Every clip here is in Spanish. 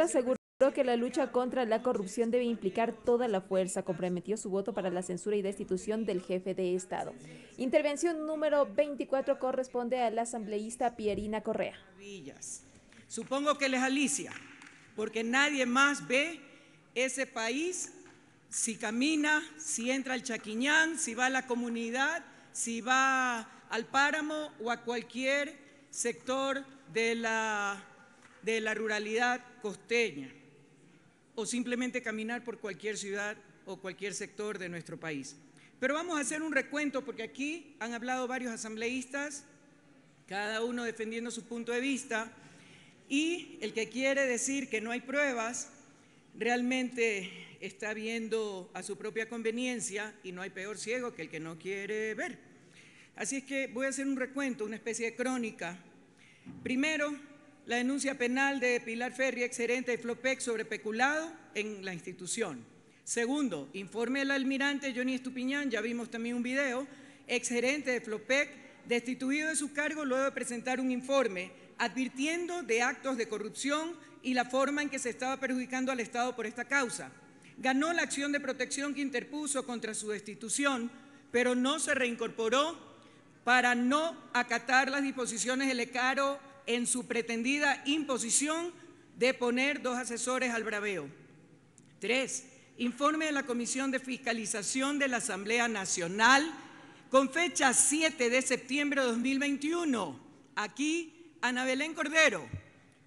aseguró que la lucha contra la corrupción debe implicar toda la fuerza. Comprometió su voto para la censura y destitución del jefe de Estado. Intervención número 24 corresponde a la asambleísta Pierina Correa. Supongo que les alicia, porque nadie más ve ese país si camina, si entra al Chaquiñán, si va a la comunidad, si va al páramo o a cualquier sector de la ruralidad costeña, o simplemente caminar por cualquier ciudad o cualquier sector de nuestro país. Pero vamos a hacer un recuento porque aquí han hablado varios asambleístas, cada uno defendiendo su punto de vista, y el que quiere decir que no hay pruebas realmente está viendo a su propia conveniencia y no hay peor ciego que el que no quiere ver. Así es que voy a hacer un recuento, una especie de crónica. Primero, la denuncia penal de Pilar Ferri, exgerente de Flopec, sobre peculado en la institución. Segundo, informe del almirante Johnny Estupiñán, ya vimos también un video, exgerente de Flopec, destituido de su cargo luego de presentar un informe advirtiendo de actos de corrupción y la forma en que se estaba perjudicando al Estado por esta causa. Ganó la acción de protección que interpuso contra su destitución, pero no se reincorporó para no acatar las disposiciones del ECARO en su pretendida imposición de poner 2 asesores al braveo. 3. Informe de la Comisión de Fiscalización de la Asamblea Nacional con fecha 7 de septiembre de 2021. Aquí, Ana Belén Cordero,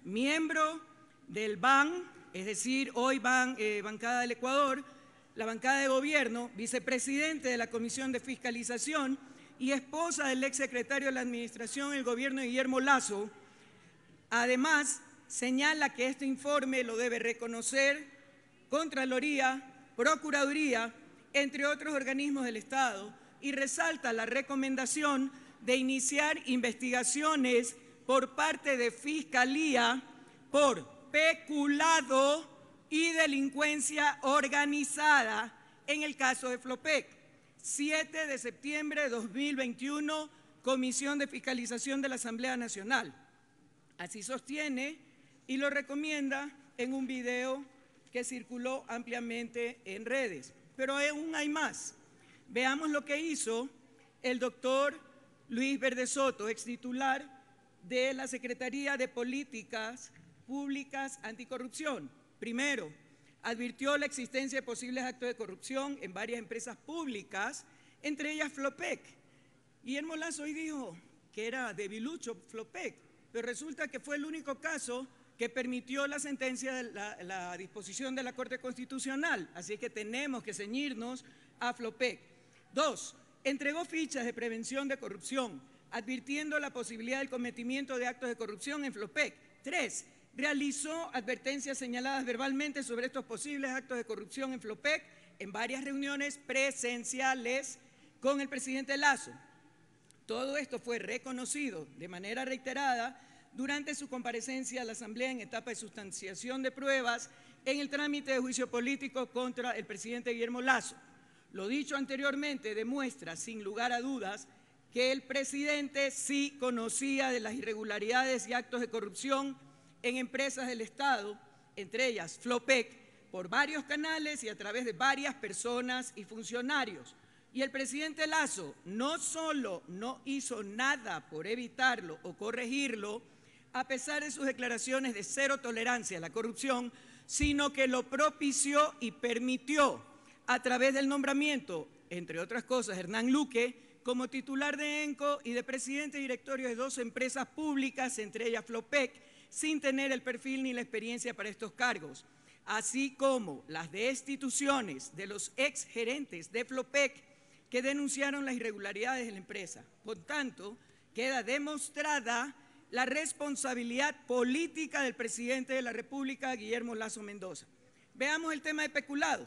miembro del BAN, es decir, hoy bancada del Ecuador, la bancada de gobierno, vicepresidente de la Comisión de Fiscalización y esposa del exsecretario de la Administración del gobierno de Guillermo Lasso. Además, señala que este informe lo debe reconocer Contraloría, Procuraduría, entre otros organismos del Estado, y resalta la recomendación de iniciar investigaciones por parte de Fiscalía por peculado y delincuencia organizada en el caso de Flopec. 7 de septiembre de 2021, Comisión de Fiscalización de la Asamblea Nacional. Así sostiene y lo recomienda en un video que circuló ampliamente en redes. Pero aún hay más. Veamos lo que hizo el doctor Luis Verde Soto, extitular de la Secretaría de Políticas Públicas Anticorrupción. Primero, advirtió la existencia de posibles actos de corrupción en varias empresas públicas, entre ellas Flopec. Guillermo Lasso hoy dijo que era debilucho Flopec, pero resulta que fue el único caso que permitió la sentencia de la disposición de la Corte Constitucional, así que tenemos que ceñirnos a Flopec. 2. Entregó fichas de prevención de corrupción, advirtiendo la posibilidad del cometimiento de actos de corrupción en Flopec. 3. Realizó advertencias señaladas verbalmente sobre estos posibles actos de corrupción en Flopec en varias reuniones presenciales con el presidente Lasso. Todo esto fue reconocido de manera reiterada durante su comparecencia a la Asamblea en etapa de sustanciación de pruebas en el trámite de juicio político contra el presidente Guillermo Lasso. Lo dicho anteriormente demuestra, sin lugar a dudas, que el presidente sí conocía de las irregularidades y actos de corrupción en empresas del Estado, entre ellas Flopec, por varios canales y a través de varias personas y funcionarios. Y el presidente Lasso no solo no hizo nada por evitarlo o corregirlo, a pesar de sus declaraciones de cero tolerancia a la corrupción, sino que lo propició y permitió a través del nombramiento, entre otras cosas, Hernán Luque, como titular de ENCO y de presidente directorio de 2 empresas públicas, entre ellas Flopec, sin tener el perfil ni la experiencia para estos cargos, así como las destituciones de los exgerentes de Flopec que denunciaron las irregularidades de la empresa. Por tanto, queda demostrada la responsabilidad política del presidente de la República, Guillermo Lasso Mendoza. Veamos el tema de peculado.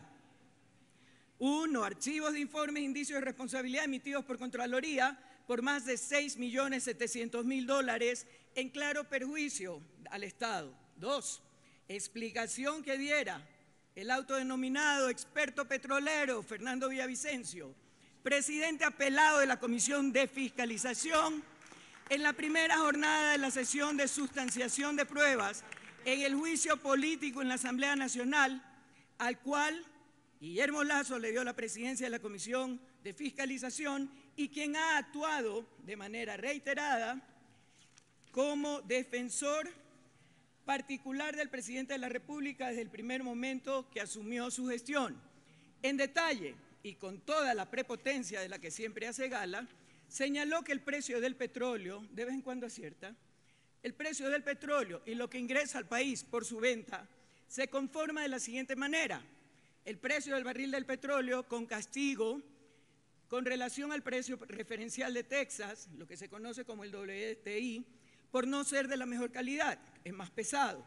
1. Archivos de informes e indicios de responsabilidad emitidos por Contraloría por más de $6.700.000 en claro perjuicio al Estado. 2. Explicación que diera el autodenominado experto petrolero Fernando Villavicencio, presidente apelado de la Comisión de Fiscalización, en la primera jornada de la sesión de sustanciación de pruebas en el juicio político en la Asamblea Nacional, al cual Guillermo Lasso le dio la presidencia de la Comisión de Fiscalización y quien ha actuado de manera reiterada como defensor particular del presidente de la República desde el primer momento que asumió su gestión. En detalle, y con toda la prepotencia de la que siempre hace gala, señaló que el precio del petróleo, de vez en cuando acierta, el precio del petróleo y lo que ingresa al país por su venta se conforma de la siguiente manera: el precio del barril del petróleo con castigo con relación al precio referencial de Texas, lo que se conoce como el WTI, por no ser de la mejor calidad, es más pesado.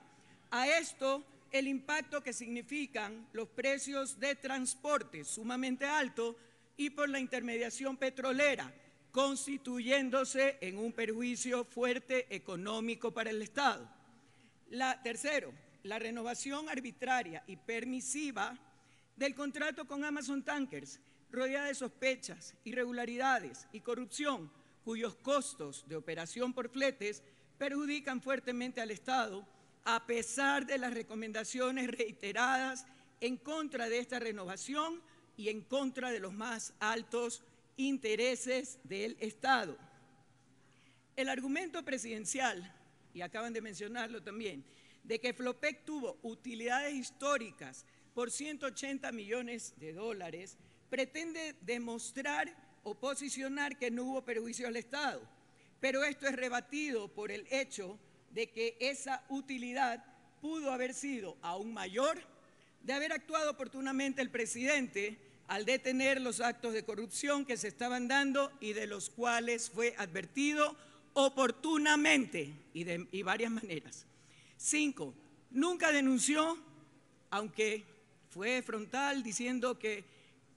A esto, el impacto que significan los precios de transporte sumamente altos y por la intermediación petrolera, constituyéndose en un perjuicio fuerte económico para el Estado. Tercero, la renovación arbitraria y permisiva del contrato con Amazon Tankers, rodeada de sospechas, irregularidades y corrupción, cuyos costos de operación por fletes perjudican fuertemente al Estado, a pesar de las recomendaciones reiteradas en contra de esta renovación y en contra de los más altos intereses del Estado. El argumento presidencial, y acaban de mencionarlo también, de que Flopec tuvo utilidades históricas por 180 millones de dólares, pretende demostrar o posicionar que no hubo perjuicio al Estado, pero esto es rebatido por el hecho de que esa utilidad pudo haber sido aún mayor de haber actuado oportunamente el presidente al detener los actos de corrupción que se estaban dando y de los cuales fue advertido oportunamente y de varias maneras. 5. Nunca denunció, aunque fue frontal diciendo que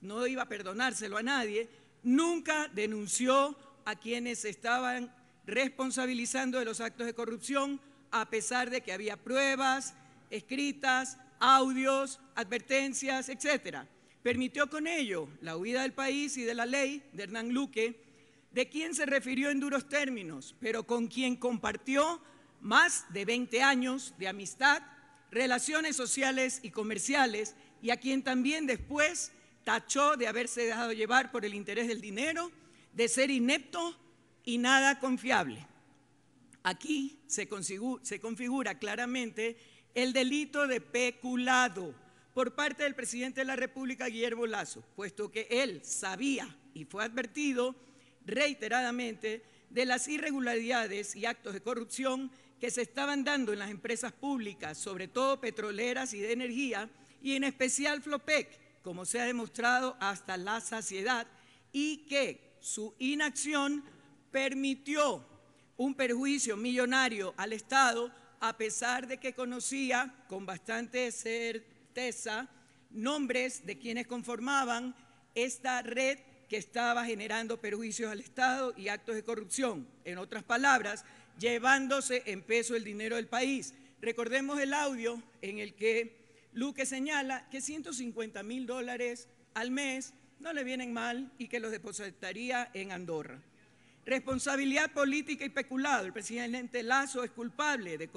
no iba a perdonárselo a nadie, nunca denunció a quienes estaban responsabilizando de los actos de corrupción, a pesar de que había pruebas escritas, audios, advertencias, etcétera. Permitió con ello la huida del país y de la ley de Hernán Luque, de quien se refirió en duros términos, pero con quien compartió más de 20 años de amistad, relaciones sociales y comerciales, y a quien también después tachó de haberse dejado llevar por el interés del dinero, de ser inepto y nada confiable. Aquí se configura claramente el delito de peculado por parte del presidente de la República, Guillermo Lasso, puesto que él sabía y fue advertido reiteradamente de las irregularidades y actos de corrupción que se estaban dando en las empresas públicas, sobre todo petroleras y de energía, y en especial Flopec, como se ha demostrado hasta la saciedad, y que su inacción permitió un perjuicio millonario al Estado, a pesar de que conocía con bastante certeza nombres de quienes conformaban esta red que estaba generando perjuicios al Estado y actos de corrupción. En otras palabras, llevándose en peso el dinero del país. Recordemos el audio en el que Luque señala que $150.000 al mes no le vienen mal y que los depositaría en Andorra. Responsabilidad política y peculado. El presidente Lasso es culpable de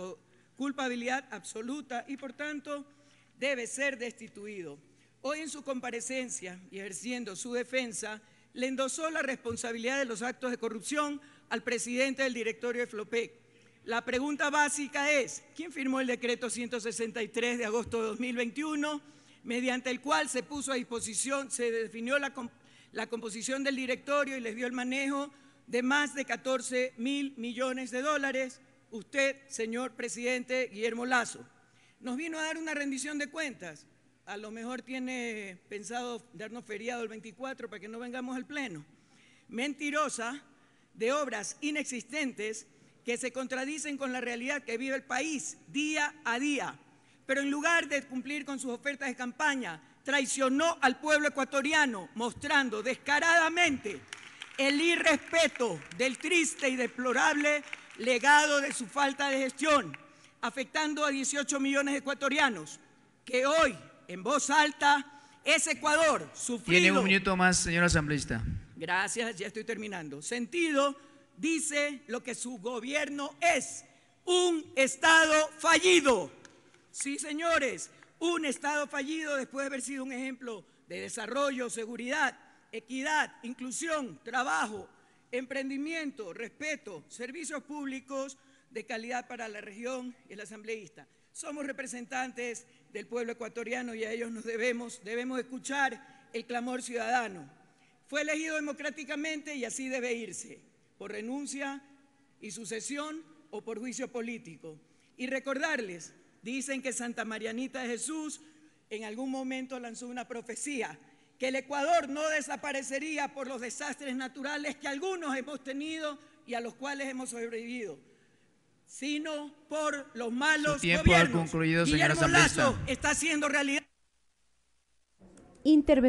culpabilidad absoluta y, por tanto, debe ser destituido. Hoy, en su comparecencia y ejerciendo su defensa, le endosó la responsabilidad de los actos de corrupción al presidente del directorio de Flopec. La pregunta básica es: ¿quién firmó el decreto 163 de agosto de 2021, mediante el cual se puso a disposición, se definió la composición del directorio y les dio el manejo de más de 14.000 millones de dólares? Usted, señor presidente Guillermo Lasso, nos vino a dar una rendición de cuentas. A lo mejor tiene pensado darnos feriado el 24 para que no vengamos al pleno. Mentirosa, de obras inexistentes que se contradicen con la realidad que vive el país día a día. Pero en lugar de cumplir con sus ofertas de campaña, traicionó al pueblo ecuatoriano, mostrando descaradamente el irrespeto del triste y deplorable legado de su falta de gestión, afectando a 18 millones de ecuatorianos, que hoy, en voz alta, es Ecuador sufrido. Tiene un minuto más, señor asambleísta. Gracias, ya estoy terminando. Sentido, dice lo que su gobierno es: un Estado fallido. Sí, señores, un Estado fallido después de haber sido un ejemplo de desarrollo, seguridad, equidad, inclusión, trabajo, emprendimiento, respeto, servicios públicos de calidad para la región y el asambleísta. Somos representantes del pueblo ecuatoriano y a ellos nos debemos escuchar el clamor ciudadano. Fue elegido democráticamente y así debe irse, por renuncia y sucesión o por juicio político. Y recordarles, dicen que Santa Marianita de Jesús en algún momento lanzó una profecía, que el Ecuador no desaparecería por los desastres naturales que algunos hemos tenido y a los cuales hemos sobrevivido, sino por los malos Su tiempo gobiernos. ha concluido, señora Guillermo Lasso asambleísta. está haciendo realidad. Intervención.